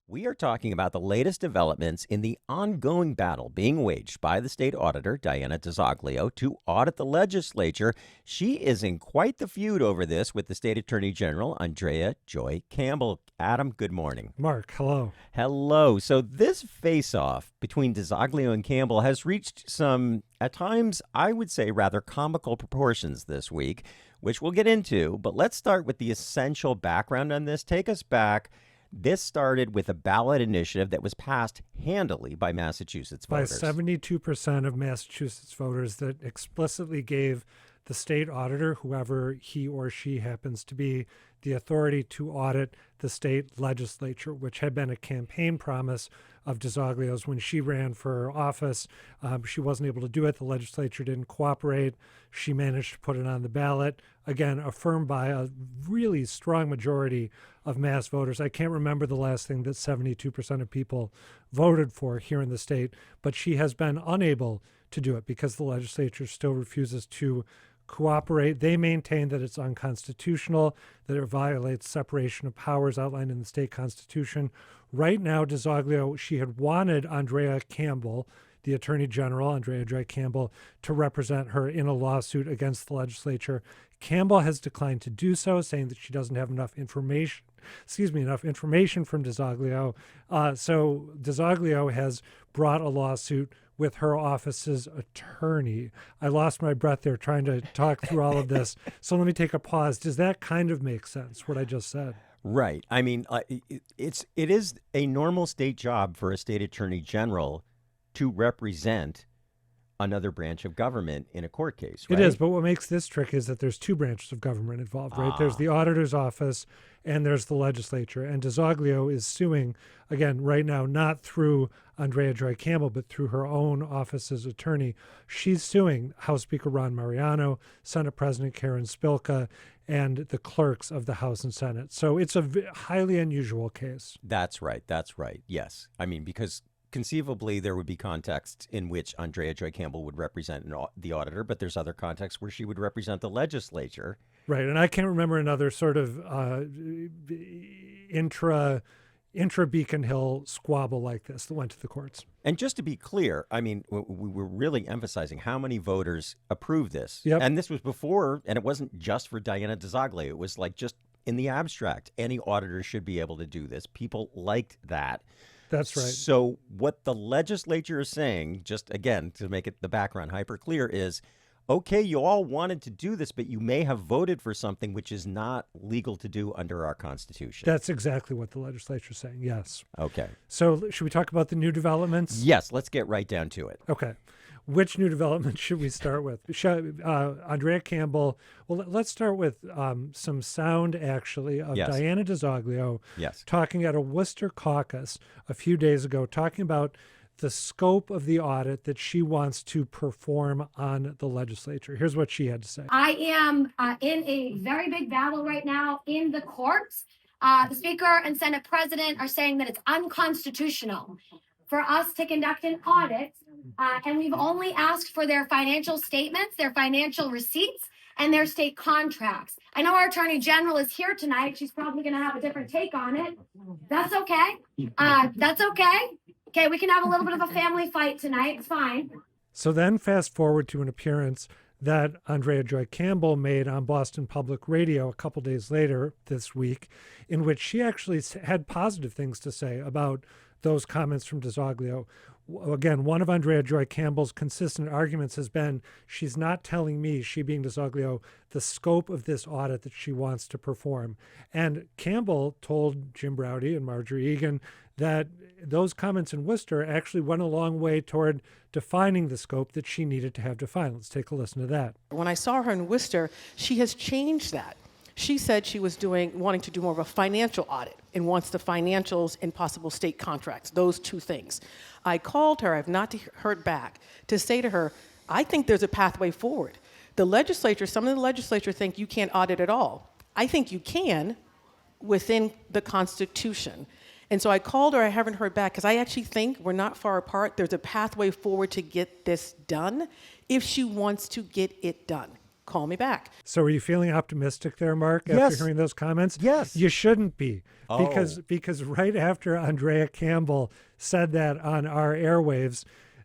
We are talking about the latest developments in the ongoing battle being waged by the state auditor, Diana DiZoglio, to audit the legislature. She is in quite the feud over this with the state attorney general, Andrea Joy Campbell. Adam, good morning. Mark, hello. Hello. So this face-off between DiZoglio and Campbell has reached some, at times, I would say, rather comical proportions this week, which we'll get into. But let's start with the essential background on this. Take us back. This started with a ballot initiative that was passed handily by Massachusetts voters. By 72% of Massachusetts voters that explicitly gave the state auditor, whoever he or she happens to be, the authority to audit the state legislature, which had been a campaign promise of DiZoglio's when she ran for office. She wasn't able to do it. The legislature didn't cooperate. She managed to put it on the ballot, again, affirmed by a really strong majority of Mass voters. I can't remember the last thing that 72% of people voted for here in the state, but she has been unable to do it because the legislature still refuses to cooperate. They maintain that it's unconstitutional, that it violates separation of powers outlined in the state constitution. Right now, DiZoglio, she had wanted Andrea Campbell, the Attorney General, Andrea Joy Campbell, to represent her in a lawsuit against the legislature. Campbell has declined to do so, saying that she doesn't have enough information from DiZoglio. So DiZoglio has brought a lawsuit with her office's attorney. I lost my breath there trying to talk through all of this. So let me take a pause. Does that kind of make sense, what I just said? Right. I mean, it is a normal state job for a state attorney general to represent another branch of government in a court case, right? It is, but what makes this tricky is that there's two branches of government involved, right? There's the auditor's office and there's the legislature. And DiZoglio is suing, again, right now, not through Andrea Joy Campbell, but through her own office's attorney. She's suing House Speaker Ron Mariano, Senate President Karen Spilka, and the clerks of the House and Senate. So it's a highly unusual case. That's right. That's right. Yes. I mean, because conceivably, there would be contexts in which Andrea Joy Campbell would represent the auditor, but there's other contexts where she would represent the legislature. Right, and I can't remember another sort of intra-Beacon Hill squabble like this that went to the courts. And just to be clear, I mean, we were really emphasizing how many voters approved this. Yep. And this was before, and it wasn't just for Diana DiZoglio. It was like just in the abstract, any auditor should be able to do this. People liked that. That's right. So what the legislature is saying, just again, to make it the background hyper clear, is, okay, you all wanted to do this, but you may have voted for something which is not legal to do under our Constitution. That's exactly what the legislature is saying, yes. Okay. So should we talk about the new developments? Yes, let's get right down to it. Okay. Which new development should we start with? Andrea Campbell. Well, let's start with some sound, actually, of Yes. Diana DiZoglio Yes. talking at a Worcester caucus a few days ago, talking about the scope of the audit that she wants to perform on the legislature. Here's what she had to say. I am in a very big battle right now in the courts. The Speaker and Senate President are saying that it's unconstitutional for us to conduct an audit. And we've only asked for their financial statements, their financial receipts, and their state contracts. I know our Attorney General is here tonight. She's probably going to have a different take on it. That's okay. That's okay. Okay, we can have a little bit of a family fight tonight. It's fine. So then fast forward to an appearance that Andrea Joy Campbell made on Boston Public Radio a couple days later this week, in which she actually had positive things to say about those comments from DiZoglio. Again, one of Andrea Joy Campbell's consistent arguments has been she's not telling me, she being DiZoglio, the scope of this audit that she wants to perform. And Campbell told Jim Braude and Marjorie Egan that those comments in Worcester actually went a long way toward defining the scope that she needed to have defined. Let's take a listen to that. When I saw her in Worcester, she has changed that. She said she was wanting to do more of a financial audit and wants the financials and possible state contracts, those two things. I called her, I've not heard back, to say to her, I think there's a pathway forward. The legislature, some of the legislature think you can't audit at all. I think you can within the Constitution. And so I called her, I haven't heard back, because I actually think we're not far apart. There's a pathway forward to get this done if she wants to get it done. call me back. So are you feeling optimistic there, Mark, after Yes. hearing those comments? Yes. You shouldn't be. Oh. Because right after Andrea Campbell said that on our airwaves,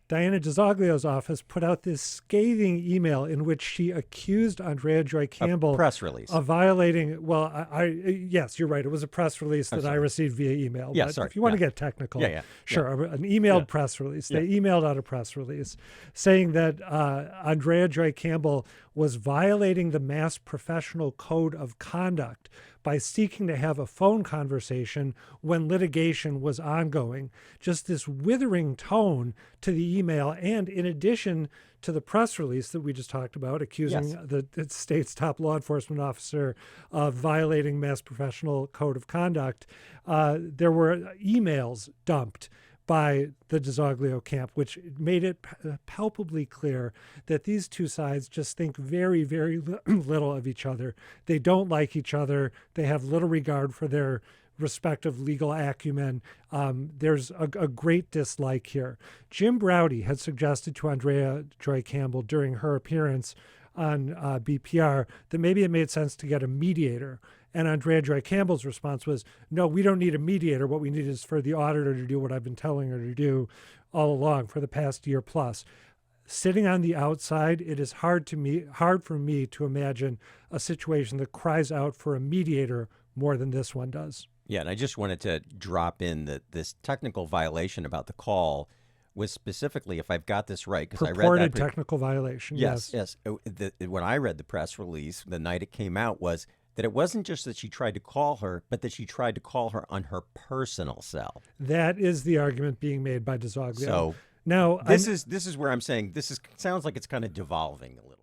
Diana DiZoglio's office put out this scathing email in which she accused Andrea Joy Campbell press release. of violating. Well, yes, you're right. It was a press release that I received via email. Yeah, but sorry. if you want to Yeah. get technical, Yeah. sure. An emailed press release. They emailed out a press release saying that Andrea Joy Campbell was violating the Mass Professional Code of Conduct by seeking to have a phone conversation when litigation was ongoing. Just this withering tone to the email. And in addition to the press release that we just talked about, accusing the state's top law enforcement officer of violating Mass Professional Code of Conduct, there were emails dumped by the DiZoglio camp, which made it palpably clear that these two sides just think very, very little of each other. They don't like each other. They have little regard for their respective legal acumen. There's a great dislike here. Jim Browdy had suggested to Andrea Joy Campbell during her appearance on BPR that maybe it made sense to get a mediator. And Andrea Joy Campbell's response was, no, we don't need a mediator. What we need is for the auditor to do what I've been telling her to do all along for the past year plus. Sitting on the outside, it is hard for me to imagine a situation that cries out for a mediator more than this one does. Yeah, and I just wanted to drop in that this technical violation about the call was specifically, if I've got this right, because I read that. Purported technical violation, yes. When I read the press release the night it came out was that it wasn't just that she tried to call her, but that she tried to call her on her personal cell. That is the argument being made by DiZoglio. So now this is where I'm saying sounds like it's kind of devolving a little.